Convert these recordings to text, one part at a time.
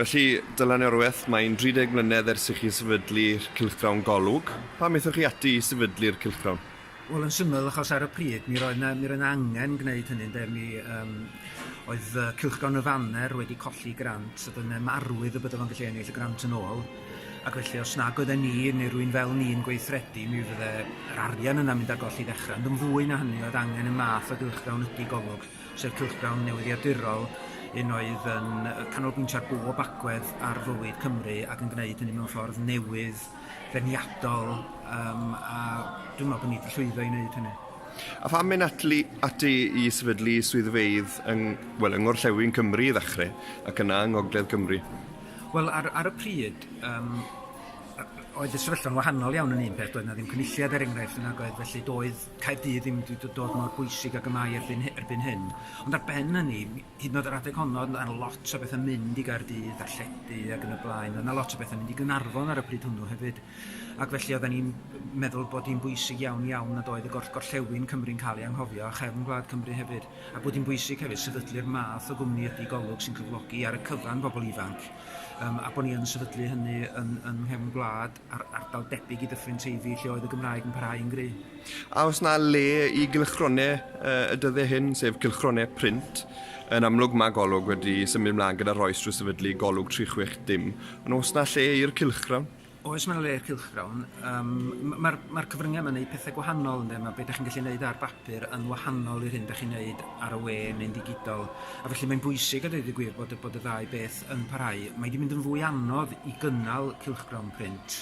Felly, Dylan Iorwerth, mae'n 30 mlynedd ers i chi sefydlu'r cylchgrawn Golwg. Pam eithaf chi ati i sefydlu'r cylchgrawn? Wel, yn syml, achos ar y pryd, mi roedd yna angen gwneud hynny, oedd cylchgrawn y Faner wedi colli grant, so dyna marwydd y bydde fo'n gallu ennill y grant yn ôl. Ac felly, os nag oedd ni, neu rwy'n fel ni'n gweithredu, mi fydde yr arian yna mynd ar golli ddechrau. Ond yn fwy na hynny, oedd angen y math o gylchgrawn ydi Golwg, sef cylchgrawn newyddiadurol, un oedd yn canolbwyntio ar bob agwedd ar fywyd Cymru ac yn gwneud hynny mewn ffordd newydd, ddeniadol, a dwi'n meddwl bod ni wedi llwyddo i wneud hynny. A phan mynd ati i sefydlu swyddfeydd yng Ngorllewin Cymru i ddechrau, ac yna yng Ngogledd Cymru? Wel, ar y pryd, oedd y sefyllfa'n wahanol iawn yn un peth, doedd na ddim cynulliad enghraifft yna, felly doedd Caerdydd ddim wedi dod mor bwysig ac yma erbyn hyn. Ond ar ben hynny, hyd yn oed yr adeg honno, yna lot o bethau mynd i Gaerdydd, darlledu ac yn y blaen. Yna lot o bethau mynd i Gaernarfon ar y pryd hwnnw hefyd. Ac felly oedden ni'n meddwl bod hi'n bwysig iawn nad oedd y gorllewin Cymru'n cael ei anghofio, a chefn Gwlad Cymru hefyd. A bod hi'n bwysig hefyd sefydlu'r math o gwmni ydi Golwg sy'n cyflogi ar y cyfan bobl ifanc. A bod ni yn sefydlu hynny yn nghefn gwlad ar ardal debyg i Dyffryn Teifi lle oedd y Gymraeg yn parhau yn gry. A oes na le i gylchgronau y dyddau hyn, sef gylchgronau print? Yn amlwg mae Golwg wedi symud ymlaen gyda Roes drwy sefydlu Golwg 360. Ond oes na lle i'r cylchgrawn? Oes mae'n le'r cylchgrawn. Mae'r cyfryngau yma'n gwneud pethau gwahanol, ynddo. Mae beth ydych chi'n gallu gwneud ar bapur yn wahanol i'r hyn ydych chi'n gwneud ar y we neu'n digidol. A felly mae'n bwysig a dweud y gwir bod y ddau beth yn parhau. Mae wedi mynd yn fwy anodd i gynnal cylchgrawn print.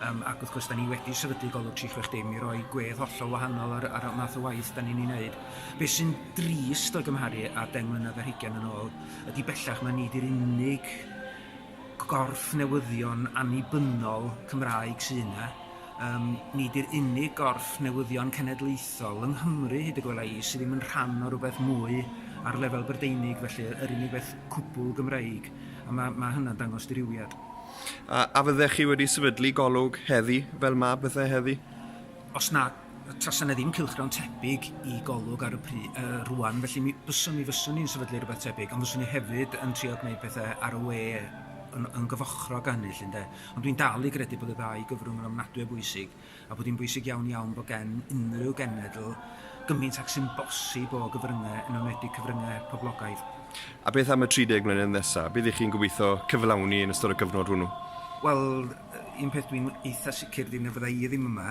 Ac wrth gwrs, da ni wedi sefydlu Golwg 360 i roi gwedd hollol wahanol ar math o waith da ni'n ei wneud. Beth sy'n drist o gymharu a 10 mlynedd ar 20 yn ôl ydy bellach mae ni di'r unig gorff newyddion annibynnol Cymraeg sy'n yna. Ni di'r unig gorff newyddion cenedlaethol yng Nghymru hyd y gwela i sydd ddim yn rhan o rhywbeth mwy ar lefel Brydeinig, felly yr unig beth cwbl Gymreig. A mae hynna'n dangos diriwiad. A fyddech chi wedi sefydlu Golwg heddi fel mae bethau heddi? Os na, tasa na ddim cylchgrawn tebyg i Golwg ar rwan, felly fyswn ni'n sefydlu rhywbeth tebyg, ond fyswn ni hefyd yn trio gwneud pethau ar y we yn gyfochrog annill, ynde. Ond dwi'n dal i gredu bod y ddau gyfrwng yn ofnadwy o bwysig, a bod hi'n bwysig iawn bod gen unrhyw genedl gymaint ac sy'n bosib o gyfryngau, yn ymwneud cyfryngau poblogaidd. A beth am y 30 mlynedd nesaf? Bydd chi'n gobeithio cyflawni yn ystod y cyfnod hwnnw? Wel, un peth dwi'n eitha sicr ddim na fydda i ddim yma,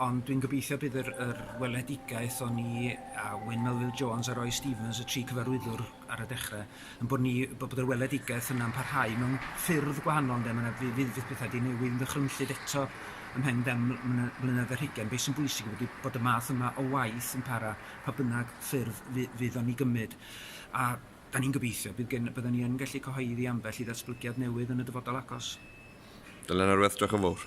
ond dwi'n gobeithio bydd yr weledigaeth o ni a Wyn Melville Jones a Roy Stevens, y tri cyfarwyddwr ar y dechrau, yn bod yr weledigaeth yna'n parhau mewn ffyrdd gwahanol, fydd pethau di newid yn ddychrynllyd eto ymhen 10 mlynedd ar 20. Beth sy'n bwysig ydy bod y math yma o waith yn para pa bynnag ffyrdd fydd o'n i gymryd. A da ni'n gobeithio byddwn ni yn gallu cyhoeddi ambell i ddatblygiad newydd yn y dyfodol agos. Dylan Iorwerth, diolch yn fawr.